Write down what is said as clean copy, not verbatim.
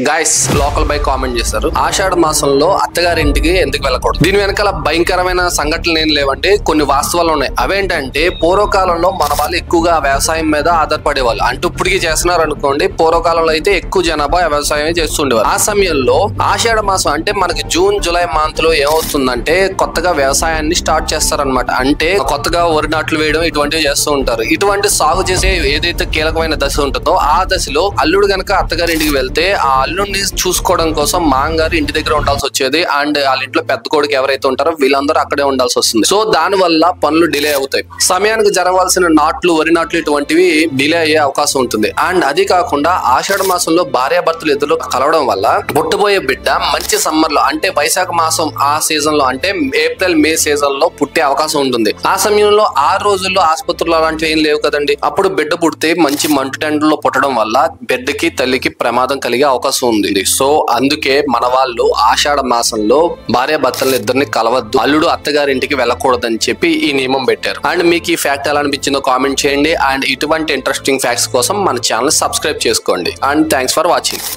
Guys local by comment చేశారు, ఆషాఢ మాసంలో అత్తగారింటికి ఎందుకు వెళ్ళకూడదు. దీని వెనకాల భయంకరమైన సంఘటనలు ఏం లేవంటే కొన్ని వాస్తవాలు ఉన్నాయి. అవేంటంటే పూర్వకాలంలో మన వాళ్ళు ఎక్కువగా వ్యవసాయం మీద ఆధారపడేవాళ్ళు. అంటే ఇప్పటికీ చేస్తున్నారు అనుకోండి, పూర్వకాలంలో అయితే ఎక్కువ జనాభా వ్యవసాయం చేస్తుండేవారు. ఆ సమయంలో ఆషాఢ మాసం అంటే మనకి జూన్ జూలై మంత్ లో ఏమవుతుందంటే కొత్తగా వ్యవసాయాన్ని స్టార్ట్ చేస్తారనమాట. అంటే కొత్తగా వరి నాట్లు వేయడం ఇటువంటివి చేస్తూ ఉంటారు. ఇటువంటి సాగు చేసే ఏదైతే కీలకమైన దశ ఉంటుందో ఆ దశలో అల్లుడు గనక అత్తగారింటికి వెళ్తే ఆ అల్లుడిని చూసుకోవడం కోసం మాంగారు ఇంటి దగ్గర ఉండాల్సి వచ్చేది. అండ్ వాళ్ళ ఇంట్లో పెద్ద కొడుకు ఎవరైతే ఉంటారో వీళ్ళందరూ అక్కడే ఉండాల్సి వస్తుంది. సో దాని వల్ల పనులు డిలే అవుతాయి. సమయానికి జరగాల్సిన నాట్లు, వరి నాట్లు ఇటువంటివి డిలే అయ్యే అవకాశం ఉంటుంది. అండ్ అది కాకుండా ఆషాఢ మాసంలో భార్యాభర్తలు ఇద్దరు కలవడం వల్ల పుట్టబోయే బిడ్డ మంచి సమ్మర్ లో అంటే వైశాఖ మాసం ఆ సీజన్ లో అంటే ఏప్రిల్ మే సీజన్ లో పుట్టే అవకాశం ఉంటుంది. ఆ సమయంలో 6 రోజుల్లో ఆసుపత్రులు అలాంటివి ఏం లేవు కదండి. అప్పుడు బిడ్డ పుడితే మంచి మంటు టెండలో పుట్టడం వల్ల బిడ్డకి తల్లికి ప్రమాదం కలిగే అవకాశం ఉంది. సో అందుకే మన వాళ్ళు ఆషాఢ మాసంలో భార్యాభర్తలు ఇద్దరిని కలవద్దు, అల్లుడు అత్తగారింటికి వెళ్ళకూడదని చెప్పి ఈ నియమం పెట్టారు. అండ్ మీకు ఈ ఫ్యాక్ట్ ఎలా అనిపించిందో కామెంట్ చేయండి. అండ్ ఇటువంటి ఇంట్రెస్టింగ్ ఫ్యాక్ట్స్ కోసం మన ఛానల్ సబ్స్క్రైబ్ చేసుకోండి. And thanks for watching.